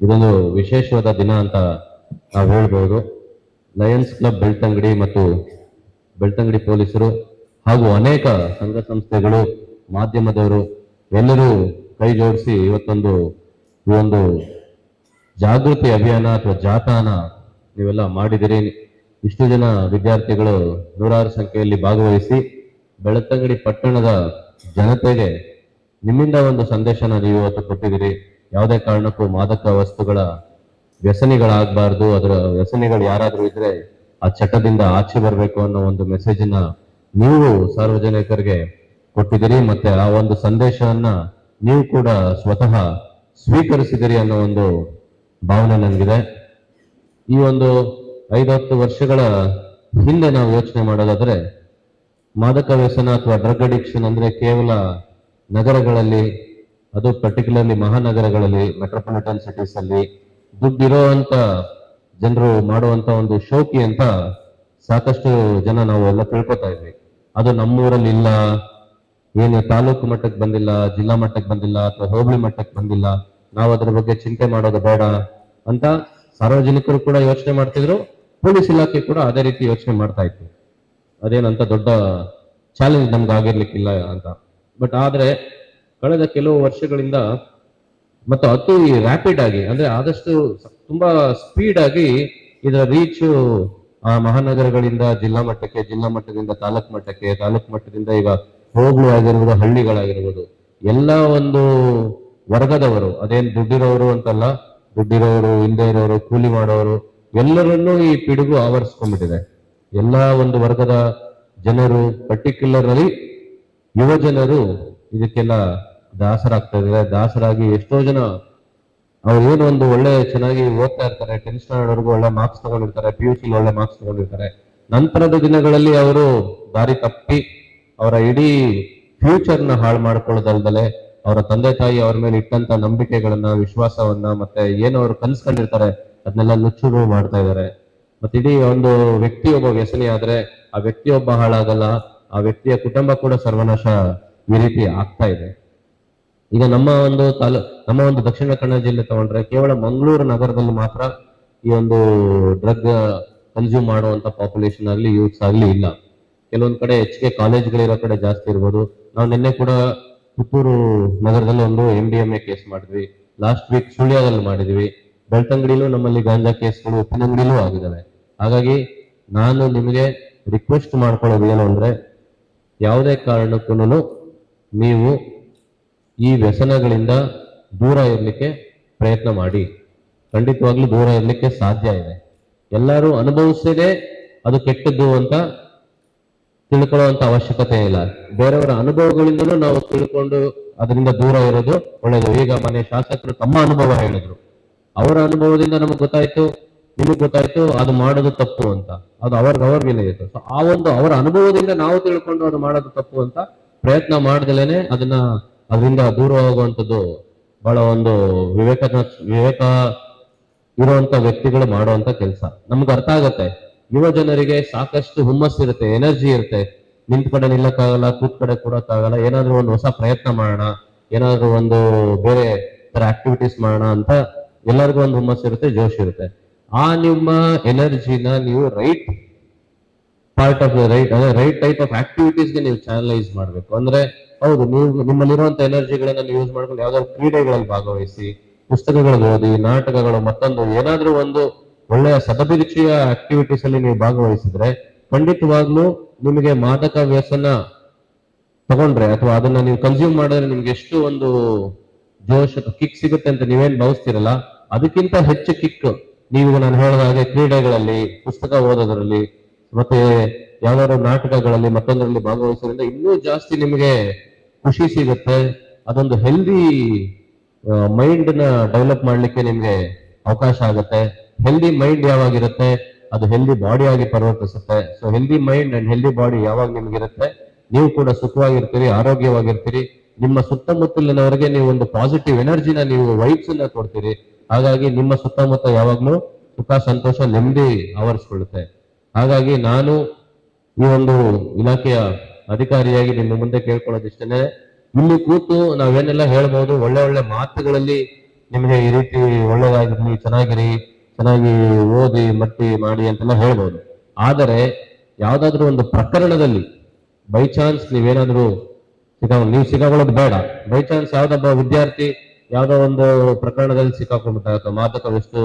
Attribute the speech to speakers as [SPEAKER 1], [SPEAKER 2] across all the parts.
[SPEAKER 1] ಇದೊಂದು ವಿಶೇಷವಾದ ದಿನ ಅಂತ ನಾವು ಹೇಳ್ಬೋದು. ಲಯನ್ಸ್ ಕ್ಲಬ್ ಬೆಳ್ತಂಗಡಿ ಮತ್ತು ಬೆಳ್ತಂಗಡಿ ಪೊಲೀಸರು ಹಾಗೂ ಅನೇಕ ಸಂಘ ಸಂಸ್ಥೆಗಳು, ಮಾಧ್ಯಮದವರು ಎಲ್ಲರೂ ಕೈ ಜೋಡಿಸಿ ಈ ಒಂದು ಜಾಗೃತಿ ಅಭಿಯಾನ ಅಥವಾ ಜಾಥಾನ ನೀವೆಲ್ಲ ಮಾಡಿದಿರಿ. ಇಷ್ಟು ಜನ ವಿದ್ಯಾರ್ಥಿಗಳು ನೂರಾರು ಸಂಖ್ಯೆಯಲ್ಲಿ ಭಾಗವಹಿಸಿ ಬೆಳ್ತಂಗಡಿ ಪಟ್ಟಣದ ಜನತೆಗೆ ನಿಮ್ಮಿಂದ ಒಂದು ಸಂದೇಶನ ನೀವು ಇವತ್ತು ಕೊಟ್ಟಿದ್ದೀರಿ. ಯಾವುದೇ ಕಾರಣಕ್ಕೂ ಮಾದಕ ವಸ್ತುಗಳ ವ್ಯಸನಿಗಳಾಗಬಾರ್ದು, ಅದರ ವ್ಯಸನಿಗಳು ಯಾರಾದ್ರೂ ಇದ್ರೆ ಆ ಚಟದಿಂದ ಆಚೆ ಬರಬೇಕು ಅನ್ನೋ ಒಂದು ಮೆಸೇಜನ್ನ ನೀವು ಸಾರ್ವಜನಿಕರಿಗೆ ಕೊಟ್ಟಿದ್ದೀರಿ. ಮತ್ತೆ ಆ ಒಂದು ಸಂದೇಶವನ್ನ ನೀವು ಕೂಡ ಸ್ವತಃ ಸ್ವೀಕರಿಸಿದಿರಿ ಅನ್ನೋ ಒಂದು ಭಾವನೆ ನನಗಿದೆ. ಈ ಒಂದು 5-10 ವರ್ಷಗಳ ಹಿಂದೆ ನಾವು ಯೋಚನೆ ಮಾಡೋದಾದ್ರೆ ಮಾದಕ ವ್ಯಸನ ಅಥವಾ ಡ್ರಗ್ ಅಡಿಕ್ಷನ್ ಅಂದ್ರೆ ಕೇವಲ ನಗರಗಳಲ್ಲಿ, ಅದು ಪರ್ಟಿಕ್ಯುಲರ್ಲಿ ಮಹಾನಗರಗಳಲ್ಲಿ, ಮೆಟ್ರೋಪಾಲಿಟನ್ ಸಿಟೀಸ್ ಅಲ್ಲಿ ದುಡ್ಡಿರೋಂತ ಜನರು ಮಾಡುವಂತ ಒಂದು ಶೋಕಿ ಅಂತ ಸಾಕಷ್ಟು ಜನ ನಾವು ಎಲ್ಲ ತಿಳ್ಕೊತಾ ಇದ್ವಿ. ಅದು ನಮ್ಮೂರಲ್ಲಿ ಇಲ್ಲ, ಏನು ತಾಲೂಕು ಮಟ್ಟಕ್ಕೆ ಬಂದಿಲ್ಲ, ಜಿಲ್ಲಾ ಮಟ್ಟಕ್ಕೆ ಬಂದಿಲ್ಲ, ಅಥವಾ ಹೋಬಳಿ ಮಟ್ಟಕ್ಕೆ ಬಂದಿಲ್ಲ, ನಾವು ಅದ್ರ ಬಗ್ಗೆ ಚಿಂತೆ ಮಾಡೋದು ಬೇಡ ಅಂತ ಸಾರ್ವಜನಿಕರು ಕೂಡ ಯೋಚನೆ ಮಾಡ್ತಿದ್ರು. ಪೊಲೀಸ್ ಇಲಾಖೆ ಕೂಡ ಅದೇ ರೀತಿ ಯೋಚನೆ ಮಾಡ್ತಾ ಇತ್ತು. ಅದೇನಂತ ದೊಡ್ಡ ಚಾಲೆಂಜ್ ನಮ್ಗೆ ಆಗಿರ್ಲಿಕ್ಕಿಲ್ಲ ಅಂತ. ಬಟ್ ಆದ್ರೆ ಕಳೆದ ಕೆಲವು ವರ್ಷಗಳಿಂದ ಮತ್ತು ಅತಿ ರ್ಯಾಪಿಡ್ ಆಗಿ, ಅಂದ್ರೆ ಆದಷ್ಟು ತುಂಬಾ ಸ್ಪೀಡ್ ಆಗಿ ಇದರ ರೀಚ್ ಆ ಮಹಾನಗರಗಳಿಂದ ಜಿಲ್ಲಾ ಮಟ್ಟಕ್ಕೆ, ಜಿಲ್ಲಾ ಮಟ್ಟದಿಂದ ತಾಲೂಕು ಮಟ್ಟಕ್ಕೆ, ತಾಲೂಕು ಮಟ್ಟದಿಂದ ಈಗ ಹೋಗ್ಲು ಆಗಿರ್ಬೋದು, ಹಳ್ಳಿಗಳಾಗಿರ್ಬೋದು, ಎಲ್ಲ ಒಂದು ವರ್ಗದವರು, ಅದೇನ್ ದುಡ್ಡಿರೋರು ಅಂತಲ್ಲ, ದುಡ್ಡಿರೋರು, ಇಲ್ಲದೆ ಇರೋರು, ಕೂಲಿ ಮಾಡೋರು ಎಲ್ಲರನ್ನೂ ಈ ಪಿಡುಗು ಆವರಿಸ್ಕೊಂಡ್ಬಿಟ್ಟಿದೆ. ಎಲ್ಲಾ ಒಂದು ವರ್ಗದ ಜನರು, ಪರ್ಟಿಕ್ಯುಲರ್ಲಿ ಯುವ ಜನರು ಇದಕ್ಕೆಲ್ಲ ದಾಸರಾಗ್ತಾ ಇದ್ದಾರೆ. ದಾಸರಾಗಿ ಎಷ್ಟೋ ಜನ ಅವ್ರು ಏನೋ ಒಂದು ಒಳ್ಳೆ ಚೆನ್ನಾಗಿ ಓದ್ತಾ ಇರ್ತಾರೆ, 10th ಸ್ಟ್ಯಾಂಡರ್ಡ್ವರೆಗೂ ಒಳ್ಳೆ ಮಾರ್ಕ್ಸ್ ತಗೊಂಡಿರ್ತಾರೆ, PUC ಒಳ್ಳೆ ಮಾರ್ಕ್ಸ್ ತಗೊಂಡಿರ್ತಾರೆ. ನಂತರದ ದಿನಗಳಲ್ಲಿ ಅವರು ದಾರಿ ತಪ್ಪಿ ಅವರ ಇಡೀ ಫ್ಯೂಚರ್ನ ಹಾಳು ಮಾಡ್ಕೊಳ್ಳೋದಲ್ದಲೆ ಅವರ ತಂದೆ ತಾಯಿ ಅವ್ರ ಮೇಲೆ ಇಟ್ಟಂತ ನಂಬಿಕೆಗಳನ್ನ, ವಿಶ್ವಾಸವನ್ನ, ಮತ್ತೆ ಏನು ಅವರು ಕನ್ಸ್ಕೊಂಡಿರ್ತಾರೆ ಅದನ್ನೆಲ್ಲ ನುಚ್ಚುಗಳು ಮಾಡ್ತಾ ಇದ್ದಾರೆ. ಮತ್ತೆ ಇಡೀ ಒಂದು ವ್ಯಕ್ತಿಯೊಬ್ಬ ವ್ಯಸನಿ ಆದ್ರೆ ಆ ವ್ಯಕ್ತಿಯೊಬ್ಬ ಹಾಳಾಗಲ್ಲ, ಆ ವ್ಯಕ್ತಿಯ ಕುಟುಂಬ ಕೂಡ ಸರ್ವನಾಶ ಈ ರೀತಿ ಆಗ್ತಾ ಇದೆ. ಈಗ ನಮ್ಮ ಒಂದು ದಕ್ಷಿಣ ಕನ್ನಡ ಜಿಲ್ಲೆ ತಗೊಂಡ್ರೆ ಕೇವಲ ಮಂಗಳೂರು ನಗರದಲ್ಲಿ ಮಾತ್ರ ಈ ಒಂದು ಡ್ರಗ್ ಕನ್ಸ್ಯೂಮ್ ಮಾಡುವಂತ ಪಾಪ್ಯುಲೇಷನ್ ಆಗ್ಲಿ, ಯೂತ್ಸ್ ಆಗ್ಲಿ ಇಲ್ಲ. ಕೆಲವೊಂದ್ ಕಡೆ ಹೆಚ್ಚಿಗೆ ಕಾಲೇಜ್ಗಳಿರೋ ಕಡೆ ಜಾಸ್ತಿ ಇರ್ಬೋದು. ನಾವು ನಿನ್ನೆ ಕೂಡ ಪುತ್ತೂರು ನಗರದಲ್ಲಿ ಒಂದು MDMA ಕೇಸ್ ಮಾಡಿದ್ವಿ, ಲಾಸ್ಟ್ ವೀಕ್ ಸುಳ್ಯದಲ್ಲಿ ಮಾಡಿದ್ವಿ, ಬೆಳ್ತಂಗಡಿಲೂ ನಮ್ಮಲ್ಲಿ ಗಾಂಜಾ ಕೇಸ್ಗಳು ಉಪ್ಪಿನಂಗಡಿಲೂ ಆಗಿದ್ದಾವೆ. ಹಾಗಾಗಿ ನಾನು ನಿಮಗೆ ರಿಕ್ವೆಸ್ಟ್ ಮಾಡ್ಕೊಳ್ಳೋದು ಏನು ಅಂದ್ರೆ, ಯಾವುದೇ ಕಾರಣಕ್ಕೂ ನೀವು ಈ ವ್ಯಸನಗಳಿಂದ ದೂರ ಇರಲಿಕ್ಕೆ ಪ್ರಯತ್ನ ಮಾಡಿ. ಖಂಡಿತವಾಗ್ಲೂ ದೂರ ಇರಲಿಕ್ಕೆ ಸಾಧ್ಯ ಇದೆ. ಎಲ್ಲರೂ ಅನುಭವಿಸದೆ ಅದು ಕೆಟ್ಟದ್ದು ಅಂತ ತಿಳ್ಕೊಳ್ಳುವಂತ ಅವಶ್ಯಕತೆ ಇಲ್ಲ. ಬೇರೆಯವರ ಅನುಭವಗಳಿಂದಲೂ ನಾವು ತಿಳ್ಕೊಂಡು ಅದರಿಂದ ದೂರ ಇರೋದು ಒಳ್ಳೆಯದು. ಈಗ ಮನೆ ಶಾಸಕರು ತಮ್ಮ ಅನುಭವ ಹೇಳಿದ್ರು, ಅವರ ಅನುಭವದಿಂದ ನಮಗೆ ಗೊತ್ತಾಯ್ತು, ನಿಮಗೆ ಗೊತ್ತಾಯ್ತು ಅದು ಮಾಡೋದು ತಪ್ಪು ಅಂತ. ಅದು ಅವ್ರಿಗೆ ಇತ್ತು. ಸೊ ಆ ಒಂದು ಅವರ ಅನುಭವದಿಂದ ನಾವು ತಿಳ್ಕೊಂಡು ಅದು ಮಾಡೋದು ತಪ್ಪು ಅಂತ ಪ್ರಯತ್ನ ಮಾಡ್ದಲೇನೆ ಅದರಿಂದ ದೂರ ಹೋಗುವಂಥದ್ದು ಬಹಳ ಒಂದು ವಿವೇಕ ಇರುವಂತ ವ್ಯಕ್ತಿಗಳು ಮಾಡುವಂತ ಕೆಲಸ. ನಮ್ಗೆ ಅರ್ಥ ಆಗತ್ತೆ, ಯುವ ಜನರಿಗೆ ಸಾಕಷ್ಟು ಹುಮ್ಮಸ್ಸಿರುತ್ತೆ, ಎನರ್ಜಿ ಇರುತ್ತೆ, ನಿಂತ ಕಡೆ ನಿಲ್ಲಕ್ಕಾಗಲ್ಲ, ಕೂತ್ ಕಡೆ ಕೊಡಕ್ಕಾಗಲ್ಲ, ಏನಾದ್ರೂ ಒಂದು ಹೊಸ ಪ್ರಯತ್ನ ಮಾಡೋಣ, ಏನಾದ್ರೂ ಒಂದು ಬೇರೆ ತರ ಆಕ್ಟಿವಿಟೀಸ್ ಮಾಡೋಣ ಅಂತ ಎಲ್ಲರಿಗೂ ಒಂದು ಹುಮ್ಮಸ್ಸಿರುತ್ತೆ, ಜೋಶ್ ಇರುತ್ತೆ. ಆ ನಿಮ್ಮ ಎನರ್ಜಿನ ನೀವು ರೈಟ್ ಟೈಪ್ ಆಫ್ ಆಕ್ಟಿವಿಟೀಸ್ಗೆ ನೀವು ಚಾನಲೈಸ್ ಮಾಡಬೇಕು. ಅಂದ್ರೆ ಹೌದು, ನೀವು ನಿಮ್ಮಲ್ಲಿರುವಂತ ಎನರ್ಜಿಗಳನ್ನ ನೀವು ಯೂಸ್ ಮಾಡ್ಕೊಂಡು ಯಾವ್ದಾದ್ರು ಕ್ರೀಡೆಗಳಲ್ಲಿ ಭಾಗವಹಿಸಿ, ಪುಸ್ತಕಗಳು ಓದಿ, ನಾಟಕಗಳು, ಮತ್ತೊಂದು ಏನಾದ್ರೂ ಒಂದು ಒಳ್ಳೆಯ ಸದಭಿರುಚಿಯ ಆಕ್ಟಿವಿಟೀಸ್ ಅಲ್ಲಿ ನೀವು ಭಾಗವಹಿಸಿದ್ರೆ ಖಂಡಿತವಾಗ್ಲೂ ನಿಮಗೆ ಮಾದಕ ವ್ಯಸನ ತಗೊಂಡ್ರೆ ಅಥವಾ ಅದನ್ನ ನೀವು ಕನ್ಸ್ಯೂಮ್ ಮಾಡಿದ್ರೆ ನಿಮ್ಗೆ ಎಷ್ಟು ಒಂದು ಜೋಶ್ ಅಥವಾ ಕಿಕ್ ಸಿಗುತ್ತೆ ಅಂತ ನೀವೇನ್ ಭಾವಿಸ್ತಿರಲ್ಲ, ಅದಕ್ಕಿಂತ ಹೆಚ್ಚು ಕಿಕ್ ನೀವು ನಾನು ಹೇಳಿದ ಹಾಗೆ ಕ್ರೀಡೆಗಳಲ್ಲಿ, ಪುಸ್ತಕ ಓದೋದ್ರಲ್ಲಿ, ಮತ್ತೆ ಯಾವ್ದಾದ್ರು ನಾಟಕಗಳಲ್ಲಿ ಮತ್ತೊಂದರಲ್ಲಿ ಭಾಗವಹಿಸೋದ್ರಿಂದ ಇನ್ನೂ ಜಾಸ್ತಿ ನಿಮಗೆ ಖುಷಿ ಸಿಗುತ್ತೆ. ಅದೊಂದು ಹೆಲ್ದಿ ಮೈಂಡ್ ನ ಡೆವಲಪ್ ಮಾಡ್ಲಿಕ್ಕೆ ನಿಮ್ಗೆ ಅವಕಾಶ ಆಗುತ್ತೆ. ಹೆಲ್ದಿ ಮೈಂಡ್ ಯಾವಾಗಿರುತ್ತೆ ಅದು ಹೆಲ್ದಿ ಬಾಡಿ ಆಗಿ ಪರಿವರ್ತಿಸುತ್ತೆ. So healthy mind and healthy body ಯಾವಾಗ ನಿಮ್ಗಿರುತ್ತೆ, ನೀವು ಕೂಡ ಸುಖವಾಗಿರ್ತೀರಿ, ಆರೋಗ್ಯವಾಗಿರ್ತೀರಿ. ನಿಮ್ಮ ಸುತ್ತಮುತ್ತಲಿನವರಿಗೆ ನೀವು ಒಂದು ಪಾಸಿಟಿವ್ ಎನರ್ಜಿನ, ನೀವು ವೈಬ್ಸ್ ಅನ್ನ ಕೊಡ್ತೀರಿ. ಹಾಗಾಗಿ ನಿಮ್ಮ ಸುತ್ತಮುತ್ತ ಯಾವಾಗ್ಲೂ ಸುಖ, ಸಂತೋಷ, ನೆಮ್ಮದಿ ಆವರಿಸ್ಕೊಳ್ಳುತ್ತೆ. ಹಾಗಾಗಿ ನಾನು ಈ ಒಂದು ಇಲಾಖೆಯ ಅಧಿಕಾರಿಯಾಗಿ ನಿಮ್ಮ ಮುಂದೆ ಕೇಳ್ಕೊಳ್ಳೋದಿಷ್ಟೇ, ಇಲ್ಲಿ ಕೂತು ನಾವೇನೆಲ್ಲ ಹೇಳ್ಬೋದು, ಒಳ್ಳೆ ಒಳ್ಳೆ ಮಾತುಗಳಲ್ಲಿ ನಿಮಗೆ ಈ ರೀತಿ ಒಳ್ಳೇದಾಗಿರ್ಲಿ, ಚೆನ್ನಾಗಿರಿ, ಚೆನ್ನಾಗಿ ಓದಿ ಮಟ್ಟಿ ಮಾಡಿ ಅಂತೆಲ್ಲ ಹೇಳ್ಬೋದು. ಆದರೆ ಯಾವ್ದಾದ್ರು ಒಂದು ಪ್ರಕರಣದಲ್ಲಿ ಬೈ ಚಾನ್ಸ್ ನೀವೇನಾದ್ರೂ ನೀವು ಸಿಕ್ಕಾಕೊಳ್ಳೋದು ಬೇಡ. ಬೈ ಚಾನ್ಸ್ ಯಾವ್ದೊಬ್ಬ ವಿದ್ಯಾರ್ಥಿ ಯಾವ್ದೋ ಒಂದು ಪ್ರಕರಣದಲ್ಲಿ ಸಿಕ್ಕಾಕೊಂಡ್ಬಿಟ್ಟಾಗ ಮಾದಕ ವಸ್ತು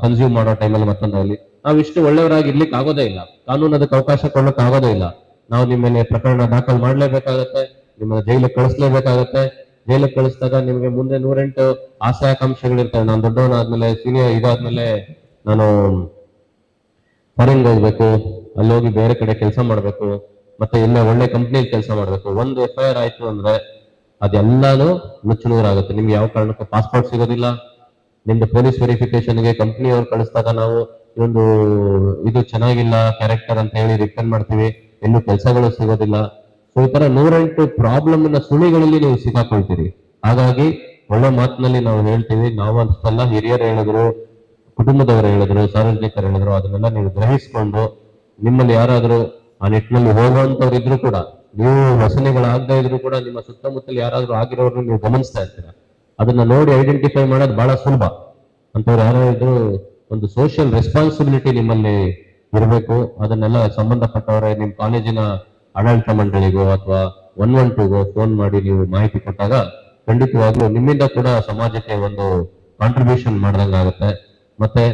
[SPEAKER 1] ಕನ್ಸ್ಯೂಮ್ ಮಾಡೋ ಟೈಮಲ್ಲಿ ಮತ್ತೊಂದಲ್ಲಿ ನಾವಿಷ್ಟು ಒಳ್ಳೆಯವರಾಗಿ ಇರ್ಲಿಕ್ಕೆ ಆಗೋದೇ ಇಲ್ಲ. ಕಾನೂನು ಅದಕ್ಕೆ ಅವಕಾಶ ಕೊಡೋಕೆ ಆಗೋದೇ ಇಲ್ಲ. ನಾವು ನಿಮ್ಮಲ್ಲಿ ಪ್ರಕರಣ ದಾಖಲು ಮಾಡ್ಲೇಬೇಕಾಗತ್ತೆ, ನಿಮ್ಮನ್ನ ಜೈಲಿಗೆ ಕಳಿಸ್ಲೇಬೇಕಾಗತ್ತೆ. ಜೈಲಿಗೆ ಕಳಿಸಿದಾಗ ನಿಮ್ಗೆ ಮುಂದೆ 108 ಆಸೆ ಆಕಾಂಕ್ಷೆಗಳಿರ್ತವೆ. ನಾನು ದೊಡ್ಡವನಾದ್ಮೇಲೆ ಸೀನಿಯರ್ ಇದಾದ್ಮೇಲೆ ನಾನು ಫಾರಿನ್ಗೆ ಹೋಗ್ಬೇಕು, ಅಲ್ಲಿ ಹೋಗಿ ಬೇರೆ ಕಡೆ ಕೆಲಸ ಮಾಡ್ಬೇಕು, ಮತ್ತೆ ಇಲ್ಲ ಒಳ್ಳೆ ಕಂಪ್ನಿಯಲ್ಲಿ ಕೆಲಸ ಮಾಡ್ಬೇಕು. ಒಂದು FIR ಆಯ್ತು ಅಂದ್ರೆ ಅದೆಲ್ಲಾನು ನುಚ್ಚುನೂರಾಗುತ್ತೆ. ನಿಮ್ಗೆ ಯಾವ ಕಾರಣಕ್ಕೂ ಪಾಸ್ಪೋರ್ಟ್ ಸಿಗೋದಿಲ್ಲ. ನಿಮ್ದು ಪೊಲೀಸ್ ವೆರಿಫಿಕೇಶನ್ಗೆ ಕಂಪ್ನಿಯವ್ರು ಕಳಿಸಿದಾಗ ನಾವು ಇದೊಂದು ಇದು ಚೆನ್ನಾಗಿಲ್ಲ ಕ್ಯಾರೆಕ್ಟರ್ ಅಂತ ಹೇಳಿ ರಿಟರ್ನ್ ಮಾಡ್ತೀವಿ, ಎಲ್ಲೂ ಕೆಲಸಗಳು ಸಿಗೋದಿಲ್ಲ. ಸೊ ಈ ತರ 108 ಪ್ರಾಬ್ಲಮ್ ನ ಸುಳಿಗಳಲ್ಲಿ ನೀವು ಸಿಕ್ಕಾಕೊಳ್ತೀರಿ. ಹಾಗಾಗಿ ಒಳ್ಳೆ ಮಾತಿನಲ್ಲಿ ನಾವು ಹೇಳ್ತೀವಿ, ನಾವು ಅಂತಲ್ಲ, ಹಿರಿಯರು ಹೇಳಿದ್ರು, ಕುಟುಂಬದವರು ಹೇಳಿದ್ರು, ಸಾರ್ವಜನಿಕರು ಹೇಳಿದ್ರು, ಅದನ್ನೆಲ್ಲ ನೀವು ಗ್ರಹಿಸಿಕೊಂಡು ನಿಮ್ಮಲ್ಲಿ ಯಾರಾದ್ರೂ ಆ ನಿಟ್ಟಿನಲ್ಲಿ ಹೋಗುವಂತವ್ರು ಇದ್ರು ಕೂಡ, ನೀವು ವ್ಯಸನಿಗಳಾಗದೇ ಇದ್ರು ಕೂಡ ನಿಮ್ಮ ಸುತ್ತಮುತ್ತಲು ಯಾರಾದ್ರೂ ಆಗಿರೋರು ನೀವು ಗಮನಿಸ್ತಾ ಇರ್ತೀರ. ಅದನ್ನ ನೋಡಿ ಐಡೆಂಟಿಫೈ ಮಾಡೋದು ಬಹಳ ಸುಲಭ. ಅಂತವ್ರು ಯಾರೋ ಇದ್ರು ಒಂದು ಸೋಷಿಯಲ್ ರೆಸ್ಪಾನ್ಸಿಬಿಲಿಟಿ ನಿಮ್ಮಲ್ಲಿ ಇರಬೇಕು. ಅದನ್ನೆಲ್ಲ ಸಂಬಂಧಪಟ್ಟವರೇ ನಿಮ್ಮ ಕಾಲೇಜಿನ ಆಡಳಿತ ಮಂಡಳಿಗೋ ಅಥವಾ 112ಗೋ ಫೋನ್ ಮಾಡಿ ನೀವು ಮಾಹಿತಿ ಕೊಟ್ಟಾಗ ಖಂಡಿತವಾಗ್ಲೂ ನಿಮ್ಮಿಂದ ಕೂಡ ಸಮಾಜಕ್ಕೆ ಒಂದು ಕಾಂಟ್ರಿಬ್ಯೂಷನ್ ಮಾಡ್ದಂಗಾಗುತ್ತೆ. ಮತ್ತೆ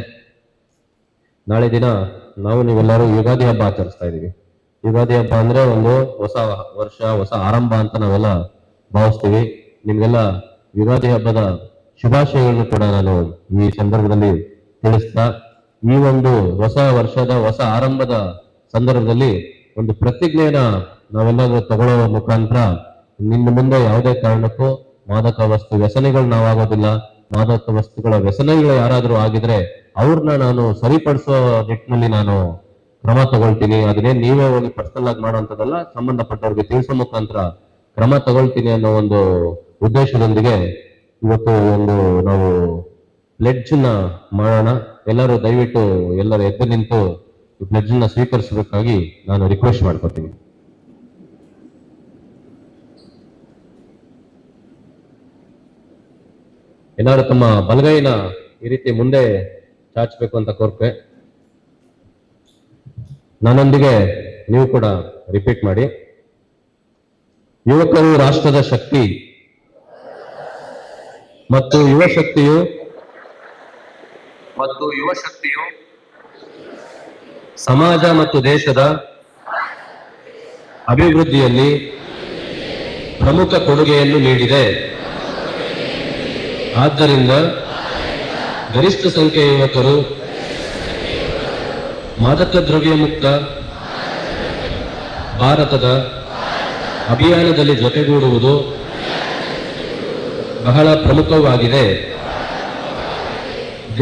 [SPEAKER 1] ನಾಳೆ ದಿನ ನಾವು ನೀವೆಲ್ಲರೂ ಯುಗಾದಿ ಹಬ್ಬ ಆಚರಿಸ್ತಾ ಇದೀವಿ. ಯುಗಾದಿ ಹಬ್ಬ ಅಂದ್ರೆ ಒಂದು ಹೊಸ ವರ್ಷ, ಹೊಸ ಆರಂಭ ಅಂತ ನಾವೆಲ್ಲ ಭಾವಿಸ್ತೀವಿ. ನಿಮ್ಗೆಲ್ಲ ಯುಗಾದಿ ಹಬ್ಬದ ಶುಭಾಶಯಗಳನ್ನು ಕೂಡ ನಾನು ಈ ಸಂದರ್ಭದಲ್ಲಿ ತಿಳಿಸ್ತಾ, ಈ ಒಂದು ಹೊಸ ವರ್ಷದ ಹೊಸ ಆರಂಭದ ಸಂದರ್ಭದಲ್ಲಿ ಒಂದು ಪ್ರತಿಜ್ಞೆಯನ್ನ ನಾವೆಲ್ಲರೂ ತಗೊಳ್ಳೋ ಮುಖಾಂತರ ನಿನ್ನ ಮುಂದೆ ಯಾವುದೇ ಕಾರಣಕ್ಕೂ ಮಾದಕ ವಸ್ತು ವ್ಯಸನಿಗಳು ನಾವಾಗೋದಿಲ್ಲ. ಮಾದಕ ವಸ್ತುಗಳ ವ್ಯಸನಿಗಳು ಯಾರಾದ್ರೂ ಆಗಿದ್ರೆ ಅವ್ರನ್ನ ನಾನು ಸರಿಪಡಿಸೋ ನಿಟ್ಟಿನಲ್ಲಿ ನಾನು ಕ್ರಮ ತಗೊಳ್ತೀನಿ. ಅದನ್ನೇ ನೀವೇ ಹೋಗಿ ಪರ್ಸನಲ್ ಆಗಿ ಮಾಡುವಂತದಲ್ಲ, ಸಂಬಂಧಪಟ್ಟವ್ರಿಗೆ ತಿಳಿಸೋ ಮುಖಾಂತರ ಕ್ರಮ ತಗೊಳ್ತೀನಿ ಅನ್ನೋ ಒಂದು ಉದ್ದೇಶದೊಂದಿಗೆ ಇವತ್ತು ಒಂದು ನಾವು ಪ್ಲೆಡ್ಜ್ ನ ಮಾಡೋಣ. ಎಲ್ಲರೂ ದಯವಿಟ್ಟು ಎಲ್ಲರೂ ಎದ್ದು ನಿಂತು ಈ ಪ್ಲೆಡ್ಜ್ ನ ಸ್ವೀಕರಿಸಬೇಕಾಗಿ ನಾನು ರಿಕ್ವೆಸ್ಟ್ ಮಾಡ್ಕೊತೀನಿ. ಎಲ್ಲರೂ ತಮ್ಮ ಬಲಗೈನ ಈ ರೀತಿ ಮುಂದೆ ಚಾಚಬೇಕು ಅಂತ ಕೋರ್ಪೆ. ನನ್ನೊಂದಿಗೆ ನೀವು ಕೂಡ ರಿಪೀಟ್ ಮಾಡಿ. ಯುವಕರು ರಾಷ್ಟ್ರದ ಶಕ್ತಿ ಮತ್ತು ಯುವ ಶಕ್ತಿಯು ಸಮಾಜ ಮತ್ತು ದೇಶದ ಅಭಿವೃದ್ಧಿಯಲ್ಲಿ ಪ್ರಮುಖ ಕೊಡುಗೆಯನ್ನು ನೀಡಿದೆ. ಆದ್ದರಿಂದ ಗರಿಷ್ಠ ಸಂಖ್ಯೆಯ ಯುವಕರು ಮಾದಕ ದ್ರವ್ಯ ಮುಕ್ತ ಭಾರತದ ಅಭಿಯಾನದಲ್ಲಿ ಜೊತೆಗೂಡುವುದು ಬಹಳ ಪ್ರಮುಖವಾಗಿದೆ.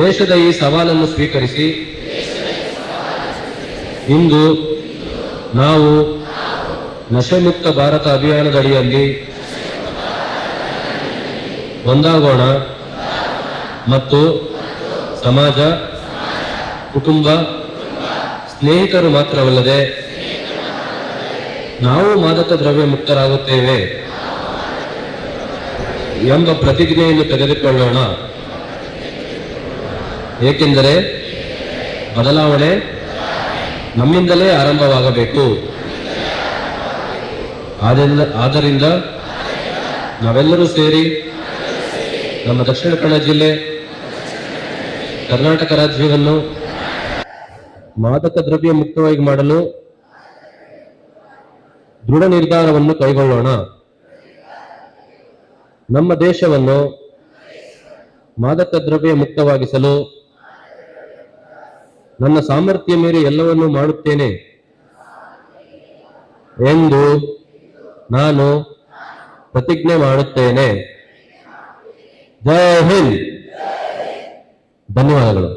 [SPEAKER 1] ದೇಶದ ಈ ಸವಾಲನ್ನು ಸ್ವೀಕರಿಸಿ ಇಂದು ನಾವು ನಶೆಮುಕ್ತ ಭಾರತ ಅಭಿಯಾನದ ಅಡಿಯಲ್ಲಿ ಒಂದಾಗೋಣ ಮತ್ತು ಸಮಾಜ, ಕುಟುಂಬ, ಸ್ನೇಹಿತರು ಮಾತ್ರವಲ್ಲದೆ ನಾವು ಮಾದಕ ದ್ರವ್ಯ ಮುಕ್ತರಾಗುತ್ತೇವೆ ಎಂಬ ಪ್ರತಿಜ್ಞೆಯನ್ನು ತೆಗೆದುಕೊಳ್ಳೋಣ. ಏಕೆಂದರೆ ಬದಲಾವಣೆ ನಮ್ಮಿಂದಲೇ ಆರಂಭವಾಗಬೇಕು. ಆದ್ದರಿಂದ ನಾವೆಲ್ಲರೂ ಸೇರಿ ನಮ್ಮ ದಕ್ಷಿಣ ಕನ್ನಡ ಜಿಲ್ಲೆ, ಕರ್ನಾಟಕ ರಾಜ್ಯವನ್ನು ಮಾದಕ ದ್ರವ್ಯ ಮುಕ್ತವಾಗಿ ಮಾಡಲು ದೃಢ ನಿರ್ಧಾರವನ್ನು ಕೈಗೊಳ್ಳೋಣ. ನಮ್ಮ ದೇಶವನ್ನು ಮಾದಕ ದ್ರವ್ಯ ಮುಕ್ತವಾಗಿಸಲು ನನ್ನ ಸಾಮರ್ಥ್ಯ ಮೀರಿ ಎಲ್ಲವನ್ನೂ ಮಾಡುತ್ತೇನೆ ಎಂದು ನಾನು ಪ್ರತಿಜ್ಞೆ ಮಾಡುತ್ತೇನೆ. ಜೈ ಹಿಂದ್. ಧನ್ಯವಾದಗಳು.